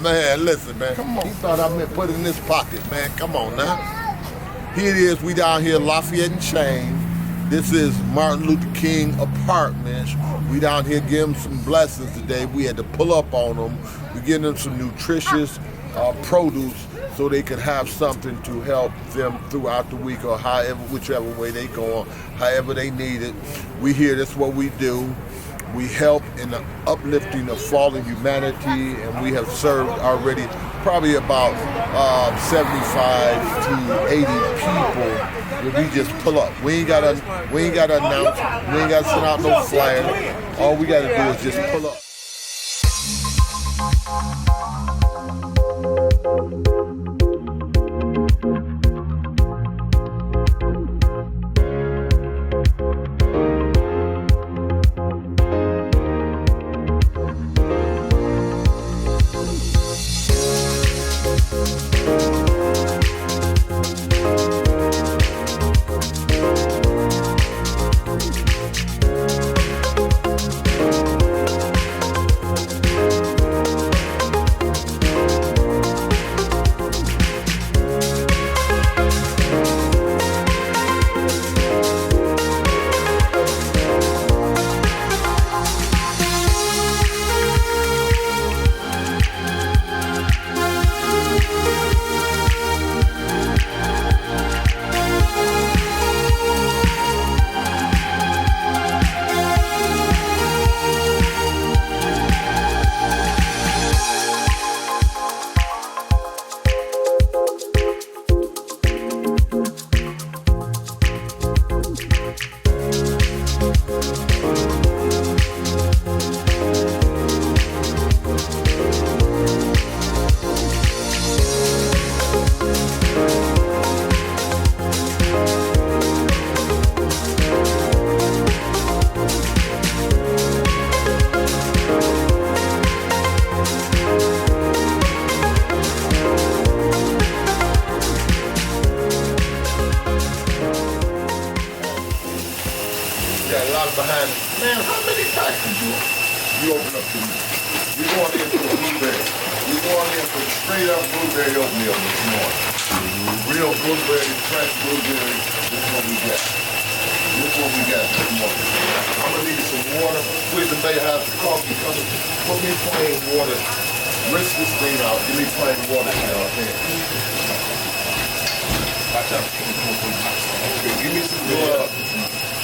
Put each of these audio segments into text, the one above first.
Man, listen, man. Come on. He thought I meant put it in his pocket, man. Come on now. Here it is. We down here, Lafayette and Chain. This is Martin Luther King Apartments. We down here giving them some blessings today. We had to pull up on them. We giving them some nutritious produce so they could have something to help them throughout the week or however, whichever way they go on, however they need it. We here, that's what we do. We help in the uplifting of fallen humanity, and we have served already probably about 75 to 80 people. That we just pull up. We ain't gotta announce. We ain't gotta send out no flyer. All we gotta do is just pull up. Behind it. Man, how many packages you open up to me? We're going in for a blueberry. We're going in for straight up blueberry oatmeal this morning. Real blueberry, fresh blueberry. This is what we got. This is what we got this morning. I'm gonna need some water. Please, the day has the coffee coming. Put me plain water. Rinse this thing out. Give me plain water here. Watch out. Okay, give me some gloves.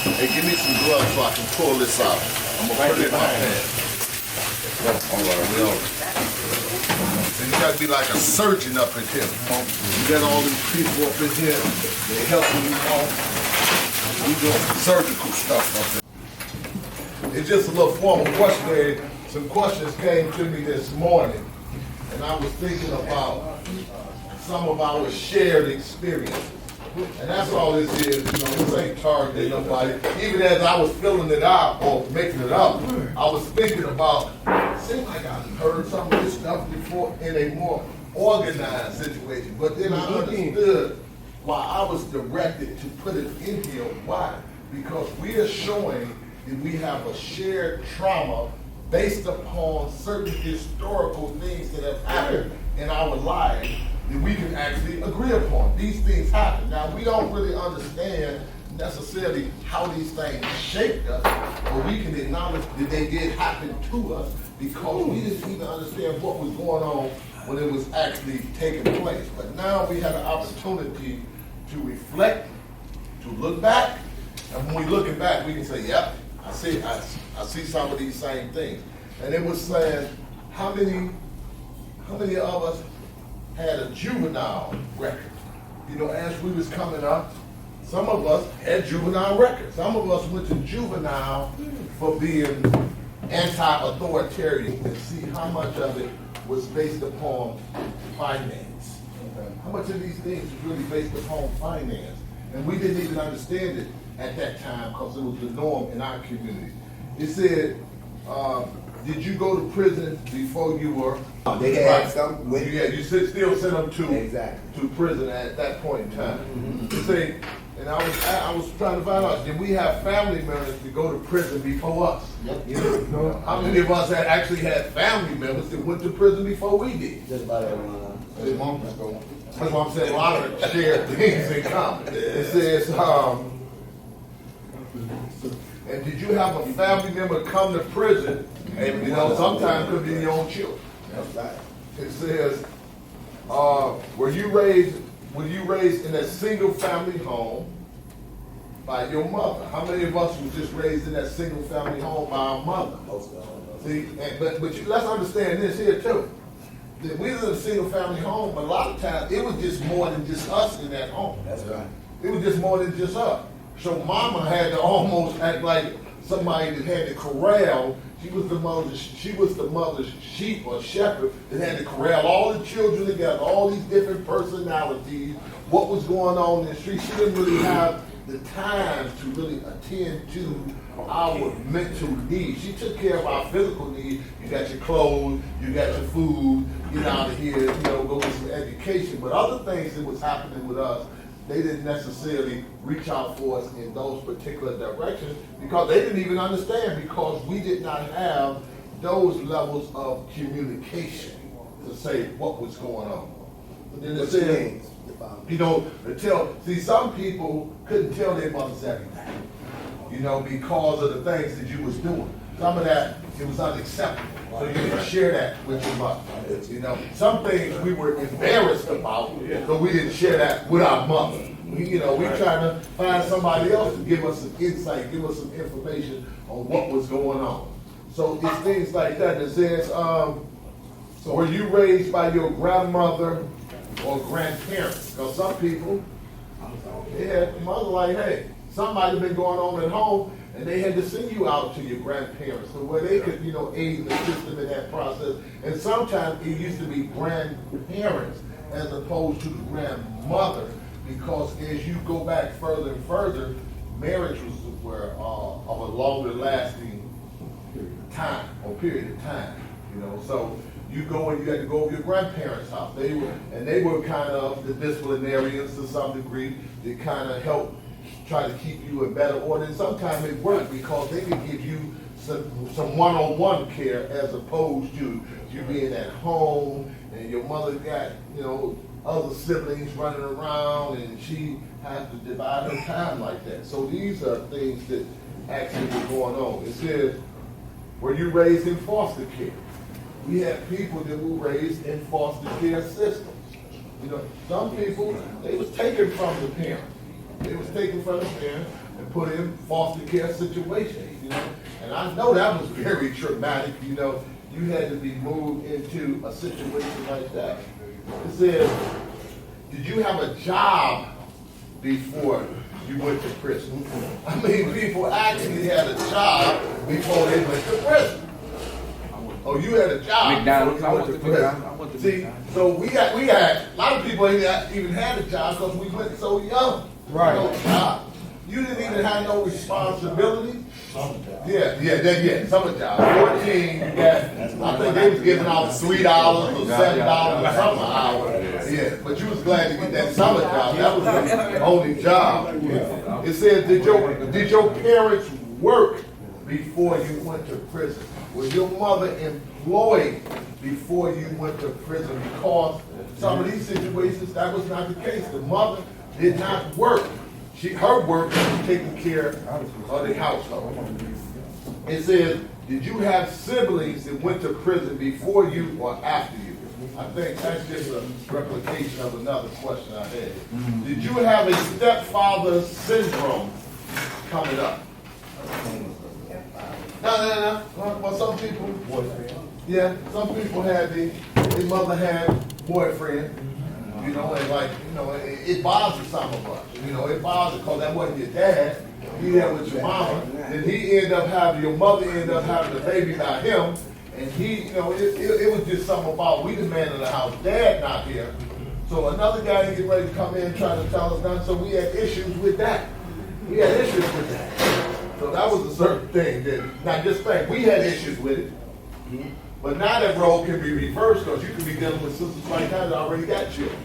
Hey, give me some gloves so I can pull this out. I'm gonna put it in my hand. All right, we on it. So you gotta be like a surgeon up in here. You got all these people up in here. They helping you out. We doing surgical stuff up here. It's just a little formal question. Some questions came to me this morning, and I was thinking about some of our shared experiences. And that's all this is, this ain't targeting nobody. Even as I was filling it out or making it up, I was thinking about, it seemed like I've heard some of this stuff before in a more organized situation. But then I understood why I was directed to put it in here. Why? Because we are showing that we have a shared trauma based upon certain historical things that have happened in our lives that we can actually agree upon. These things happen. Now, we don't really understand necessarily how these things shaped us, but we can acknowledge that they did happen to us because we didn't even understand what was going on when it was actually taking place. But now we have an opportunity to reflect, to look back, and when we're looking back, we can say, yep, I see some of these same things. And it was saying, how many of us had a juvenile record? As we was coming up, some of us had juvenile records. Some of us went to juvenile for being anti-authoritarian, and see how much of it was based upon finance. How much of these things is really based upon finance? And we didn't even understand it at that time because it was the norm in our community. It said, did you go to prison before you were? They had some. You still sent them exactly to prison at that point in time. It say, And I was trying to find out, did we have family members to go to prison before us? Yep. You know, how many of us had actually had family members that went to prison before we did? Just about everyone. That's what I'm saying, a lot of shared things in common. It says, and did you have a family member come to prison? And you know, sometimes it could be your own children. That's right. It says, were you raised in a single family home by your mother? How many of us was just raised in that single family home by our mother? Most of them. See, but let's understand this here too. That we live in a single family home, but a lot of times it was just more than just us in that home. That's right. It was just more than just us. So mama had to almost act like somebody that had to corral. She was the mother's sheep or shepherd that had to corral all the children together, all these different personalities, what was going on in the street. She didn't really have the time to really attend to our mental needs. She took care of our physical needs. You got your clothes, you got your food, get out of here, you know, go get some education. But other things that was happening with us, they didn't necessarily reach out for us in those particular directions because they didn't even understand, because we did not have those levels of communication to say what was going on. But then it said, you know, some people couldn't tell their mothers everything, you know, because of the things that you was doing. Some of that, it was unacceptable. So you didn't share that with your mother. You know, some things we were embarrassed about, so we didn't share that with our mother. We trying to find somebody else to give us some insight, give us some information on what was going on. So it's things like that. It says, so were you raised by your grandmother or grandparents? Because some people, they had a mother like, hey, somebody's been going on at home, and they had to send you out to your grandparents, so where they could, you know, aid the system in that process. And sometimes it used to be grandparents as opposed to the grandmother, because as you go back further and further, marriage were of a longer lasting time or period of time, you know. So you go and you had to go to your grandparents' house. They were kind of the disciplinarians to some degree. They kind of helped try to keep you in better order. And sometimes it worked because they could give you some one-on-one care as opposed to you being at home and your mother got, you know, other siblings running around and she has to divide her time like that. So these are things that actually were going on. It says, were you raised in foster care? We had people that were raised in foster care systems. You know, some people, they was taken from the parents. They was taken from the parents and put in foster care situations, you know. And I know that was very traumatic, you know. You had to be moved into a situation like that. It says, did you have a job before you went to prison? I mean, people actually had a job before they went to prison. Oh, you had a job. McDonald's. I went to prison. See, so we had a lot of people ain't even had a job because we went so young. Right. No job. You didn't even have no responsibility. Yeah, summer job. 14, you got, I think they was giving out $3 or $7 or something an hour. Yeah, but you was glad to get that summer job. That was the only job. It says, did your parents work before you went to prison? Was your mother employed before you went to prison? Because some of these situations, that was not the case. The mother did not work. Her work was taking care of the household. It says, did you have siblings that went to prison before you or after you? I think that's just a replication of another question I had. Did you have a stepfather syndrome coming up? No. Well, some people, some people had their mother had boyfriend. You know, and like, you know, it bothers some of us. You know, it bothers because that wasn't your dad. He had with your mama. Then your mother ended up having a baby by him. And he, you know, it was just something about, we the man of the house, dad not here. So another guy didn't get ready to come in and try to tell us nothing. So we had issues with that. So that was a certain thing. Now just think, we had issues with it. But now that role can be reversed because you can be dealing with sisters like that already got children.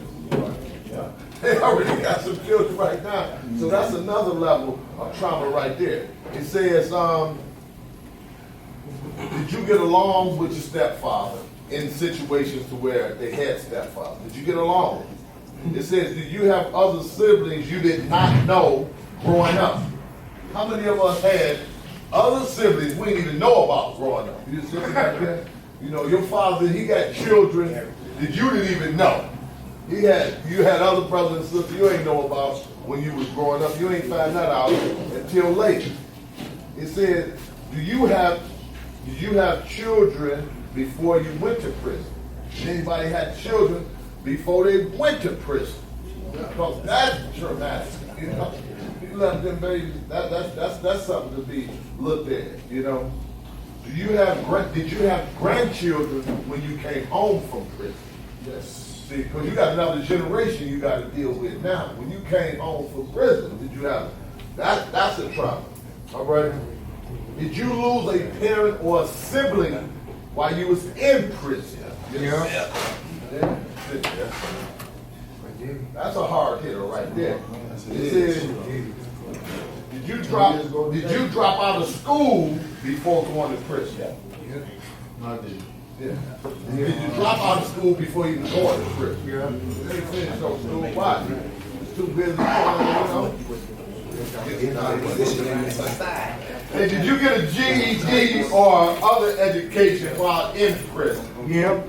Yeah. They already got some children right now. So that's another level of trauma right there. It says, did you get along with your stepfather in situations to where they had stepfather? Did you get along? It says, did you have other siblings you did not know growing up? How many of us had other siblings we didn't even know about growing up? You see like that? You know, your father, he got children that you didn't even know. You had other brothers and sisters you ain't know about when you was growing up. You ain't find that out until later. It said, did you have children before you went to prison? Anybody had children before they went to prison? Because that's traumatic. You know, you left them babies. That's something to be looked at. You know, did you have grandchildren when you came home from prison? Yes. See, because you got another generation you got to deal with now. When you came home from prison, did you have that's a trauma. All right. Did you lose a parent or a sibling while you was in prison? Yeah. That's a hard hitter right there. It says, did you drop out of school before going to prison? Yeah. I did. Yeah. Did you drop out of school before you going to prison? Yeah. You didn't finish no school. Why? It's too busy. And did you get a GED or other education while in prison? Yep.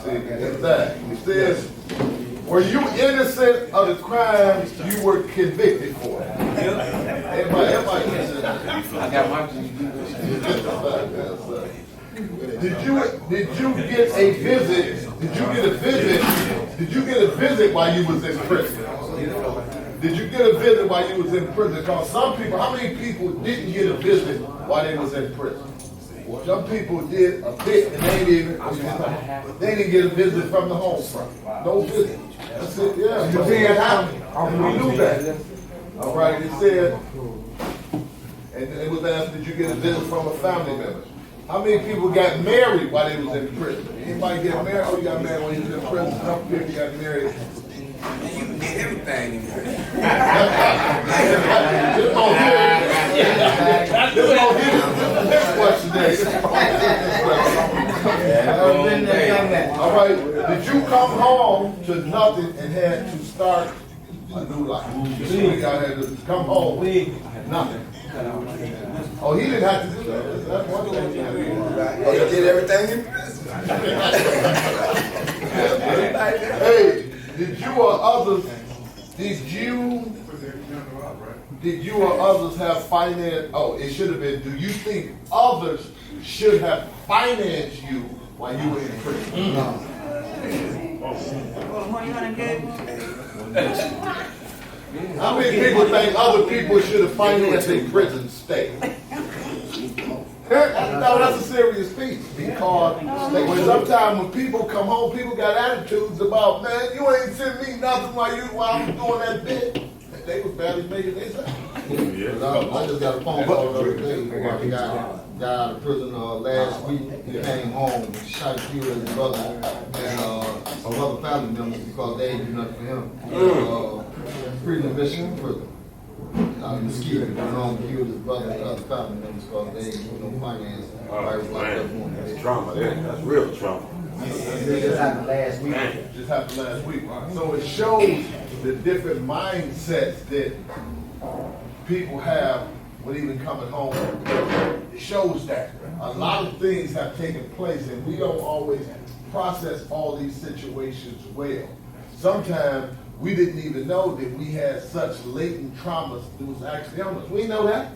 Exactly. It says, were you innocent of the crimes you were convicted for? Everybody innocent. I got my GED. Did you get a visit? Did you get a visit while you was in prison? Did you get a visit while you was in prison? Because some people, how many people didn't get a visit while they was in prison? Some people did a bit and they didn't get a visit from the home front. No visit. That's it, yeah. You see it happened. We knew that. All right, it said, and it was asked, did you get a visit from a family member? How many people got married while they was in prison? Anybody get married? Oh, you got married when you was in prison. Some people got married. Man, you can get everything in here. Next question All right. Did you come home to nothing and had to start a new life? You had to come home nothing. Oh, he didn't have to do that. That's one thing. Oh, you did everything in prison. Hey. Did you or others have finance? Oh, it should have been, do you think others should have financed you while you were in prison? No. How many people think other people should have financed a prison stay? No, that's a serious piece because sometimes when people come home, people got attitudes about, man, you ain't send me nothing while I'm doing that bit. They was barely making their salary. I just got a phone call the other day. The guy got out of prison last week. He came home, shot a few of his brother and some other family members because they ain't do nothing for him. Prison mission in prison. Mesquite went home and killed his brother and other family members because they ain't do no finance. That's trauma. That's real trauma. It just happened last week. Just happened last week. So it shows the different mindsets that people have when even coming home. It shows that a lot of things have taken place and we don't always process all these situations well. Sometimes we didn't even know that we had such latent traumas that was actually on us. We know that.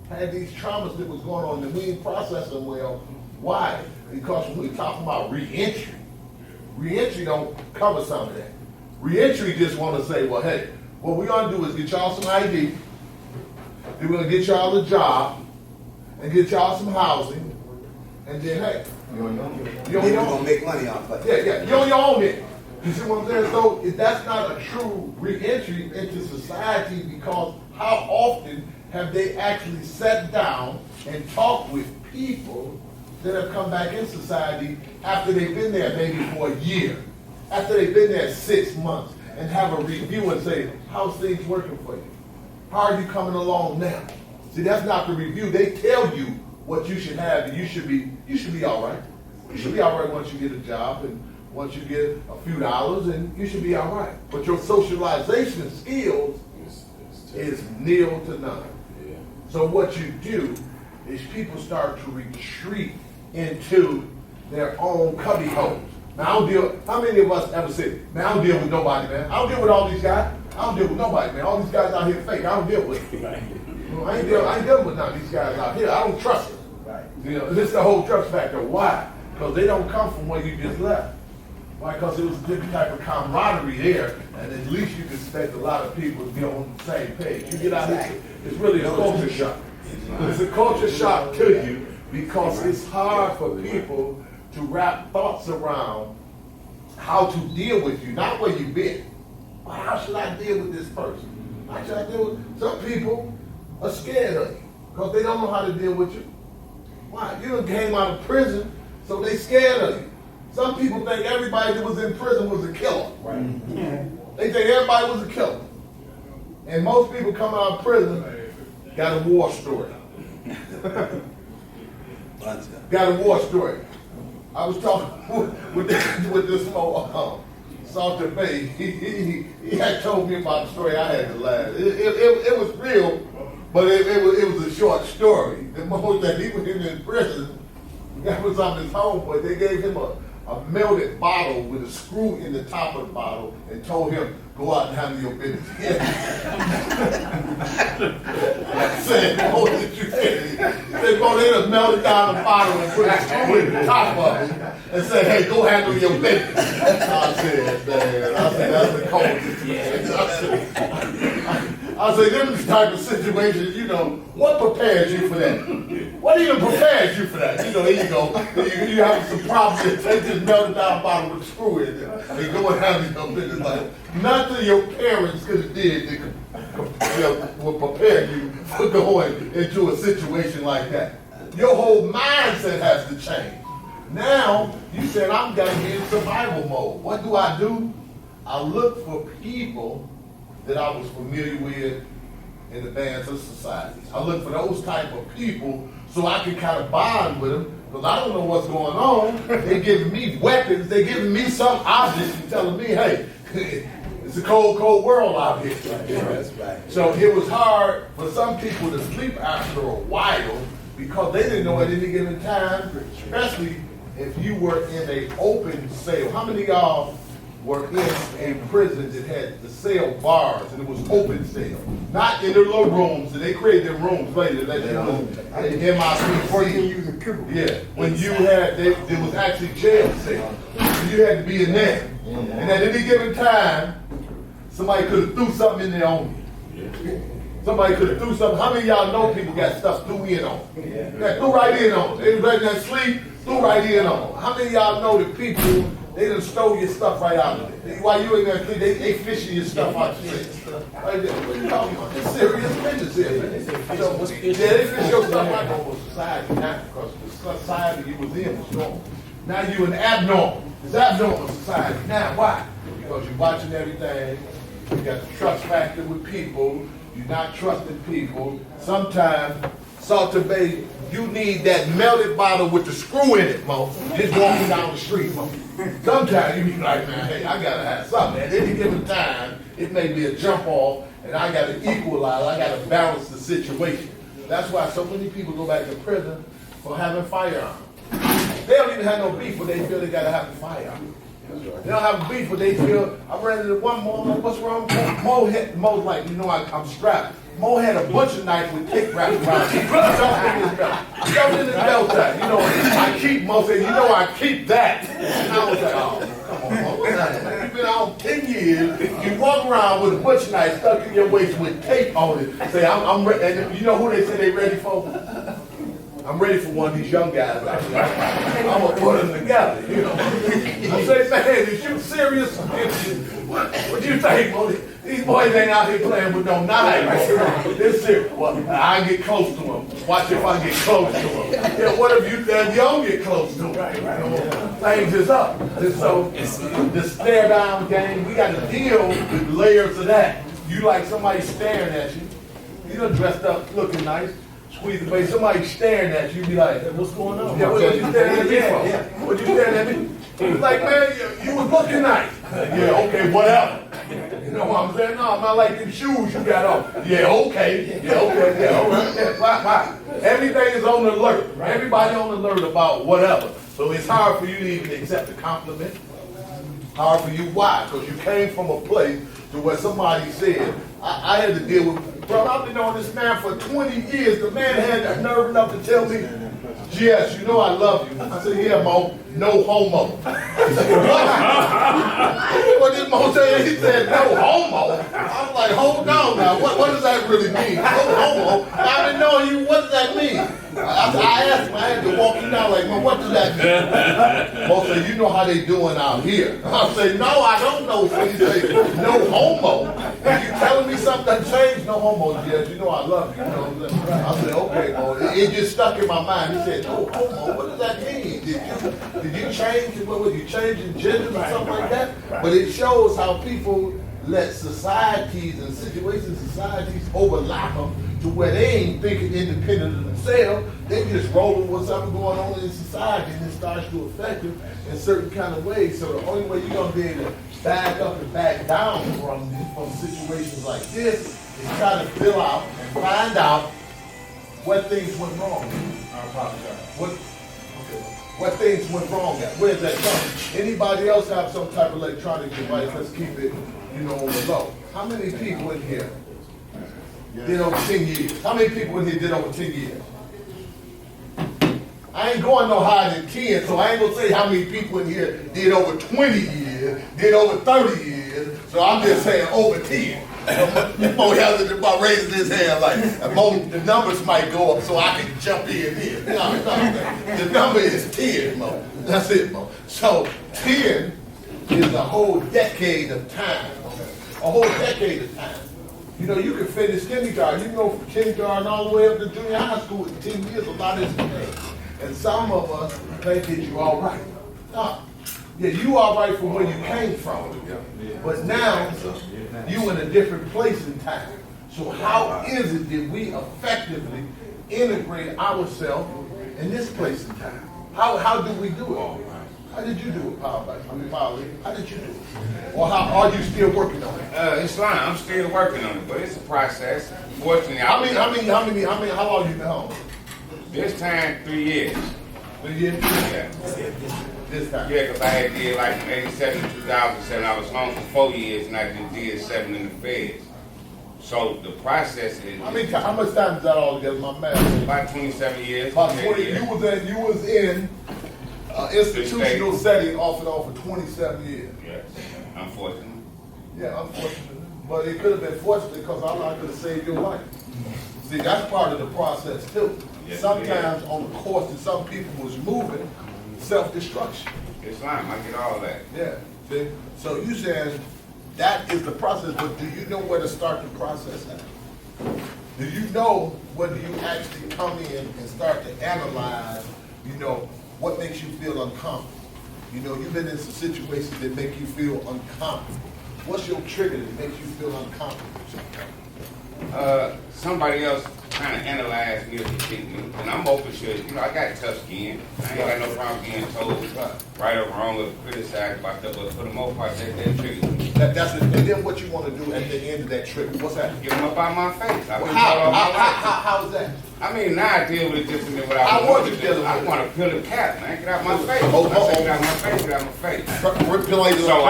Had these traumas that was going on and we didn't process them well. Why? Because when we talk about re-entry don't cover some of that. Re-entry just want to say, well, hey, what we're going to do is get y'all some ID, then we're going to get y'all a job, and get y'all some housing, and then, hey, You're going to make money off of it. yeah, you're on your own here. You see what I'm saying? So that's not a true re-entry into society because how often have they actually sat down and talked with people that have come back in society after they've been there maybe for a year, after they've been there 6 months, and have a review and say, how's things working for you? How are you coming along now? See, that's not the review. They tell you what you should have, and you should be all right. You should be all right once you get a job, and once you get a few dollars, and you should be all right. But your socialization skills is nil to none. So what you do is people start to retreat into their own cubby holes. Now, how many of us ever said, man, I don't deal with nobody, man. I don't deal with all these guys. I don't deal with nobody, man. All these guys out here fake. I don't deal with them. I ain't dealing with none of these guys out here. I don't trust them. You know, this is the whole trust factor. Why? Because they don't come from where you just left. Why? Because there was a different type of camaraderie there, and at least you can expect a lot of people to be on the same page. You get out here, it's really a culture shock. It's a culture shock to you because it's hard for people to wrap thoughts around how to deal with you, not where you've been. Well, how should I deal with this person? How should I deal with some people are scared of you because they don't know how to deal with you. Why? You done came out of prison, so they scared of you. Some people think everybody that was in prison was a killer. Right. They think everybody was a killer. And most people come out of prison got a war story. Got a war story. I was talking with this Salter Bay. He had told me about the story. I had to laugh. It was real, but it was a short story. The moment that he was in prison, that was on his homeboy. They gave him a melted bottle with a screw in the top of the bottle and told him, go out and handle your business. I said, what did you say? He said, boy, they just melted down the bottle and put a screw in the top of it and said, hey, go handle your business. I said, man, that's the coldest. I say, them type of situations, you know, what prepares you for that? What even prepares you for that? You know, here you go. You have some problems. They just melted down a bottle with a screw in it. They go and handle your business. Like, nothing your parents could have did that would prepare you for going into a situation like that. Your whole mindset has to change. Now, you said, I'm going to be in survival mode. What do? I look for people that I was familiar with in advance of society. I look for those type of people so I can kind of bond with them because I don't know what's going on. They're giving me weapons. They're giving me some objects and telling me, hey, it's a cold, cold world out here. That's right. So it was hard for some people to sleep after a while because they didn't know at any given time, especially if you were in an open cell. How many of y'all were in prisons that had the cell bars and it was open cell? Not in their little rooms, and they created their rooms later. That MIC free. Yeah, when you had, there was actually jail cell. You had to be in there. And at any given time, somebody could have threw something in there on you. Somebody could have threw something. How many of y'all know people got stuff threw in on? Got threw right in on. They was right there sleep, threw right in on. How many of y'all know that people, they done stole your stuff right out of it? While you in there sleep, they fishing your stuff out your sleep. Right there. What are you talking about? It's serious business here. So, yeah, they fish your stuff out of society now because the society you was in was normal. Now you an abnormal. It's abnormal society. Now why? Because you're watching everything. You got the trust factor with people. You're not trusting people. Sometimes, Salter Bay, you need that melted bottle with the screw in it, Mo. Just walking down the street, Mo. Sometimes you be like, man, hey, I gotta have something. At any given time, it may be a jump off, and I gotta equalize, I gotta balance the situation. That's why so many people go back to prison for having firearms. They don't even have no beef, but they feel they gotta have a firearm. They don't have a beef, but they feel, I ran into one more, like, what's wrong? Mo's like, you know, I'm strapped. Mo had a butcher knife with tape wrapped around it. Shoved in his belt time. You know, I keep, Mo said, you know, I keep that. And I was like, oh, come on, Mo. What's that? You've been out 10 years. You walk around with a butcher knife stuck in your waist with tape on it. Say, I'm ready. And you know who they say they ready for? I'm ready for one of these young guys out here. I'm going to put them together, you know. I say, man, is you serious? What do you think, Mo? These boys ain't out here playing with no knives. This shit, well, I get close to them. Watch if I get close to them. Yeah, what if you don't get close to them? Things is up. And so, the stare down game, we got to deal with layers of that. You like somebody staring at you. You done dressed up, looking nice. Squeeze the face, somebody staring at you, be like, hey, what's going on? Yeah, what you staring at me for? What you staring at me? It's like, man, you was looking nice. Yeah, okay, whatever. You know what I'm saying? No, I'm not like them shoes you got on. Yeah, okay. Yeah, okay. Yeah, all right. Yeah, fine. Everything is on alert. Everybody on alert about whatever. So it's hard for you to even accept a compliment. Hard for you. Why? Because you came from a place to where somebody said, I had to deal with, bro, I've been knowing this man for 20 years. The man had the nerve enough to tell me, yes, you know I love you. I said, yeah, Mo, no homo. He said, what? What did Mo say? He said, no homo. I was like, hold on now. What does that really mean? No homo? I've been knowing you. What does that mean? I asked him, I had to walk him down like, Mo, what does that mean? Mo said, you know how they doing out here. I said, no, I don't know. So he said, no homo. Are you telling me something that changed? No homo, yes. You know I love you. You know what I'm saying? I said, okay, Mo. It just stuck in my mind. He said, no homo. What does that mean? Did you change? What was you changing genders or something like that? But it shows how people let societies and societies overlap them to where they ain't thinking independent of themselves. They just rolling with something going on in society, and it starts to affect them in certain kind of ways. So the only way you're gonna be able to back up and back down from situations like this is try to fill out and find out what things went wrong. I apologize. What things went wrong at? Where's that coming? Anybody else have some type of electronic device? Let's keep it, on the low. How many people in here did over 10 years? How many people in here did over 10 years? I ain't going no higher than 10, so I ain't gonna say how many people in here did over 20 years, did over 30 years, so I'm just saying over 10. Mo hesitant about raising his hand like, the numbers might go up so I can jump in here. No, the number is 10, Mo. That's it, Mo. So 10 is a whole decade of time. A whole decade of time. You can finish kindergarten. You can go from kindergarten all the way up to junior high school in 10 years, a lot is today. And some of us think that you're all right. No. Yeah, you all right from where you came from. But now, you in a different place in time. So how is it that we effectively integrate ourselves in this place in time? How do we do it? How did you do it, Power? How did you do it? Or how are you still working on it? It's fine. I'm still working on it, but it's a process. Fortunately, how long you been home? This time, 3 years. 3 years? Yeah. This time? Yeah, because I had did like from 87 to 2007. I was home for 4 years, and I did 7 in the feds. So the process is. How much time is that all together, my man? About 27 years. About 20 years. You was in institutional setting off and on for 27 years. Yes, unfortunately. Yeah, unfortunately. But it could have been fortunate because Allah could have saved your life. See, that's part of the process too. Yes, sometimes on the course that some people was moving, self-destruction. Islam, I get all that. Yeah. See? So you saying that is the process, but do you know where to start the process at? Do you know whether you actually come in and start to analyze, what makes you feel uncomfortable? You've been in some situations that make you feel uncomfortable. What's your trigger that makes you feel uncomfortable? Somebody else kind of analyzed me or critique me, and I'm open to it. I got tough skin. I ain't got no problem being told right or wrong or criticized about that, but for the most part, that triggers me. That's it. And then what you want to do at the end of that trigger? What's that? Get them up out my face. How's that? I mean, now I deal with it differently. What I want to do. I want to peel the cap, man. Get out my face. Get out my face. Get out my face. So I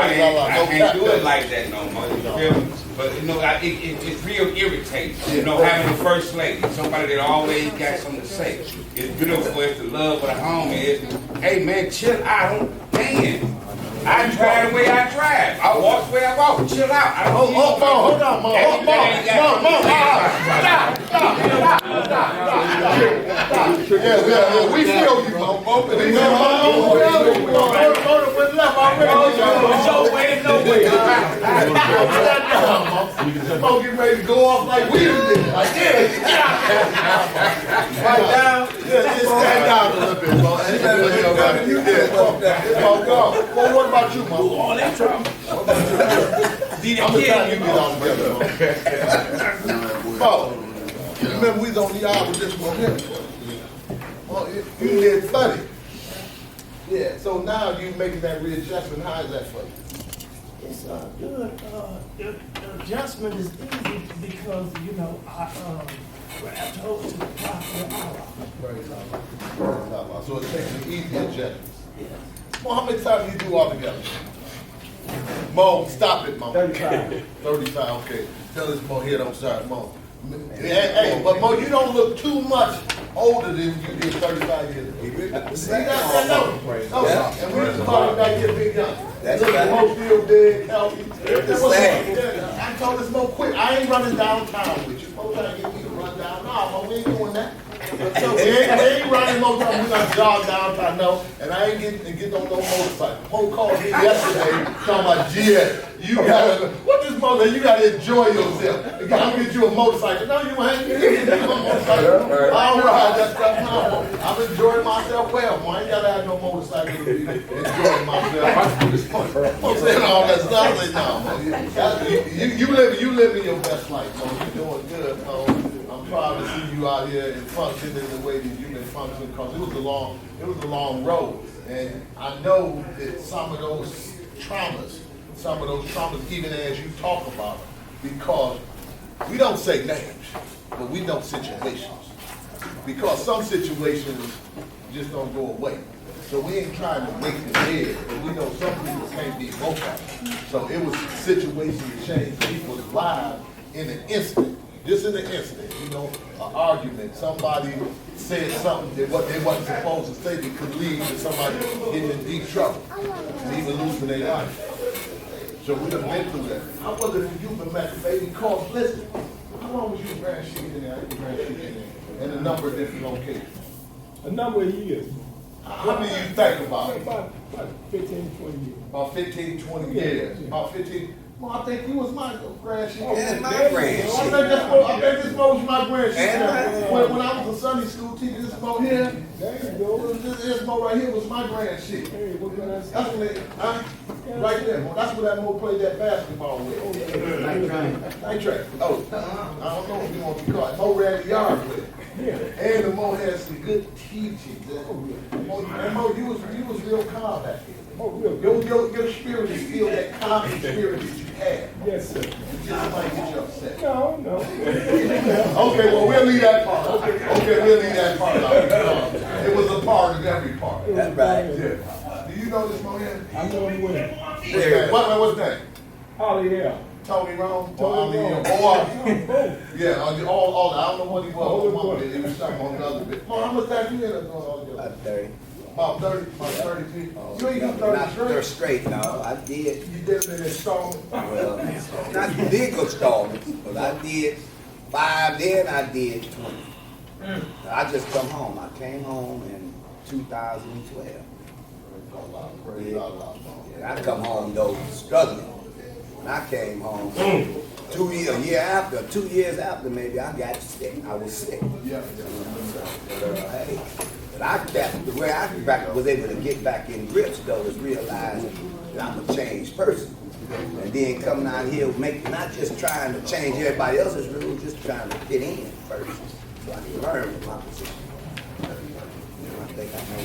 can't do it like that no more. You feel me? But it's real irritating. Having a first lady, somebody that always got something to say. It's beautiful. It's the love of the home. Is hey man, chill out. Damn. I drive the way I drive. I walk the way I walk. Chill out. Hold on, Mo. Stop. We feel you, Mo. With left, I Smoke getting ready to go off like we did. Like, yeah. Right down. Yeah, just stand down a little bit, bro. You did. It's all gone. Well, what about you, Mo? Oh, that's trouble. I'm gonna tell you get all together, Mo. Remember, we was on the aisle with this one here. Well, you did 30. Yeah, so now you making that readjustment. How is that for you? It's good. The adjustment is easy because, you know, I grabbed hold to the proper hour. Praise Allah. Praise Allah. So it takes an easy adjustment. Yeah. Well, how many times you do altogether? Mo, stop it, Mo. 35. 35, okay. Tell this Mo here, don't start, Mo. Hey, but Mo, you don't look too much older than you did 35 years ago. See, and we just talking about getting big young. That's Look, right. Mo still big, healthy. the same. I told this Mo, quit. I ain't running downtown with you. Mo trying to get me to run down. Nah, Mo, we ain't doing that. We ain't running no time. We gonna jog downtown, no. And I ain't getting on no motorcycle. Mo called me yesterday talking about, yeah, you gotta, what this Mo say? You gotta enjoy yourself. I'm gonna get you a motorcycle. No, you ain't. You get a motorcycle. All right, that's stuff now. I'm enjoying myself well. Mo, I ain't gotta have no motorcycle to be enjoying myself. Mo saying all that stuff. I say, no, Mo, you living your best life, Mo. You doing good, Mo. I'm proud to see you out here and functioning the way that you've been functioning because it was a long road. And I know that some of those traumas, even as you talk about, because we don't say names, but we know situations. Because some situations just don't go away. So we ain't trying to make the dead, but we know some people can't be woke up. So it was situations that changed people's lives in an instant. Just in an instant, you know, an argument, somebody said something that what they wasn't supposed to say that could lead to somebody getting in deep trouble and even losing their life. So we done been through that. I wonder if you've been back, baby, cause listen, how long was you in Grand Street in there? In a number of different locations. A number of years. How many you think about it? About 15, 20 years. About 15, 20 years. Yeah. About 15. Well, I think you was my Grand Street. That's my grand I shit. think this was my Grand Street. When I was a Sunday school teacher, this boat here, There you go. this boat right here was my Grand Street. Hey, what can I say? That's when they, right there, that's where that Mo played that basketball with. Night track. Oh, I don't know if you want to be caught. Mo ran the yard with it. Yeah. And the Mo had some good teachings. And Mo, you was real calm back here. Oh, real good. Your spirit is still that calm spirit that you had. Yes, sir. Just somebody get you upset. No. Okay, well, we'll leave that part. Okay, we'll leave that part out. It was a part of every part. That's right. Yeah. Do you know this Mo here? I know him well. What's that? Holly, yeah. Tony Rome? Tony Rome. Yeah, all, I don't know what he was. It was something on the other bit. Mo, how much time you ended up doing all together? About 30. About 30 people. You ain't got Not 30 they're straight. straight, no. I did. You did it in installment. Well, not big installments, but I did 5, then I did 20. I just come home. I came home in 2012. Praise Allah. Yeah, I come home though struggling. When I came home, 2 years after maybe, I got sick. I was sick. Yeah. Hey, but I kept, the way I was able to get back in grips though was realizing that I'm a changed person. And then coming out here, not just trying to change everybody else's rules, just trying to fit in first. So I can learn with my position. I think I know.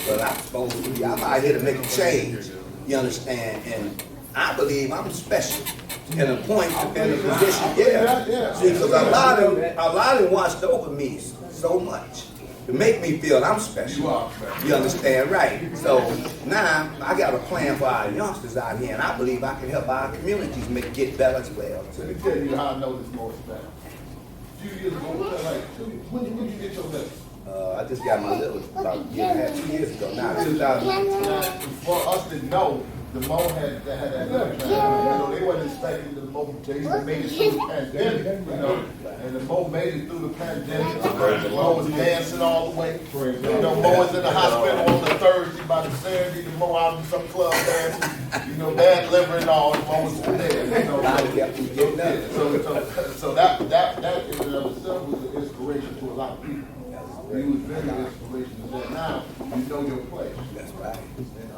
But I'm supposed to be, I'm out here to make a change. You understand? And I believe I'm special in a point, in a position, yeah. See, because a lot of them watched over me so much to make me feel I'm special. You are special. You understand, right? So now I got a plan for our youngsters out here, and I believe I can help our communities get better as well. So let me tell you how I know this most about. A few years ago, when did you get your letter? I just got my little about a year and a half, 2 years ago now. 2000. For us to know the Mo had that little time. You know, they wasn't expecting the Mo to even make it through the pandemic, you know. And the Mo made it through the pandemic. The Mo was dancing all the way. You know, Mo was in the hospital on the Thursday, by the Saturday, the Mo out in some club dancing. You know, bad liver and all, the Mo was there. You know, so that in and of itself was an inspiration to a lot of people. He was very inspirational. That now you know your place. That's right. And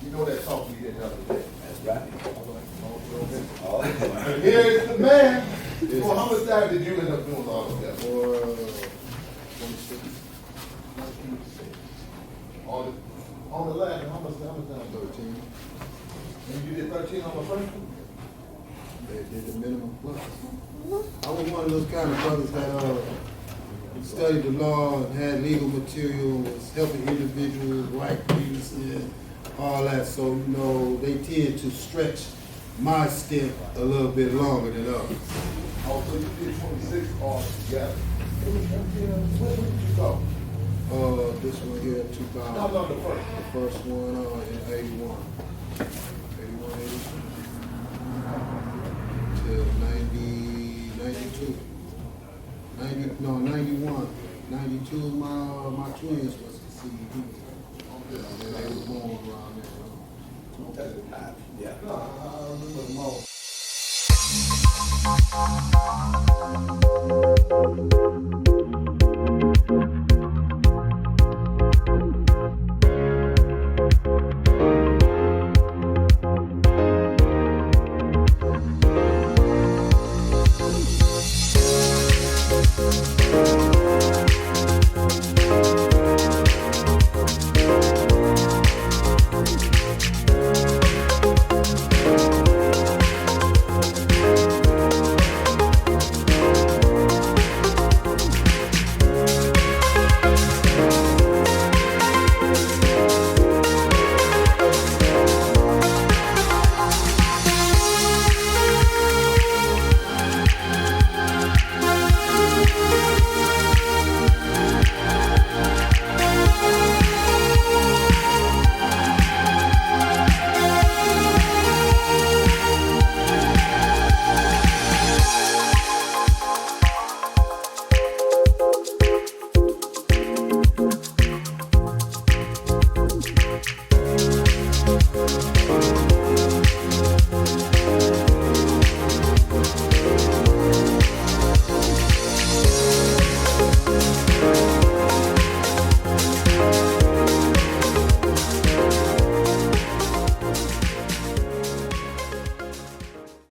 you know that talk we did the other day. That's right. Oh, And here is the man. Well, how much time did you end up doing all of that? For 26. On the last, how much time? 13. And you did 13 on the first one? They did the minimum plus. I was one of those kind of brothers that studied the law and had legal material, was helping individuals, right grievances, all that. So, you know, they tend to stretch my stint a little bit longer than others. Oh, so you did 26 all together. Where did you go? This one here, 2000. No, the first. The first one in 81. 81, 82. Till 90, 92. 91. 92, my twins was conceived. And they was born around there. yeah. I remember the most.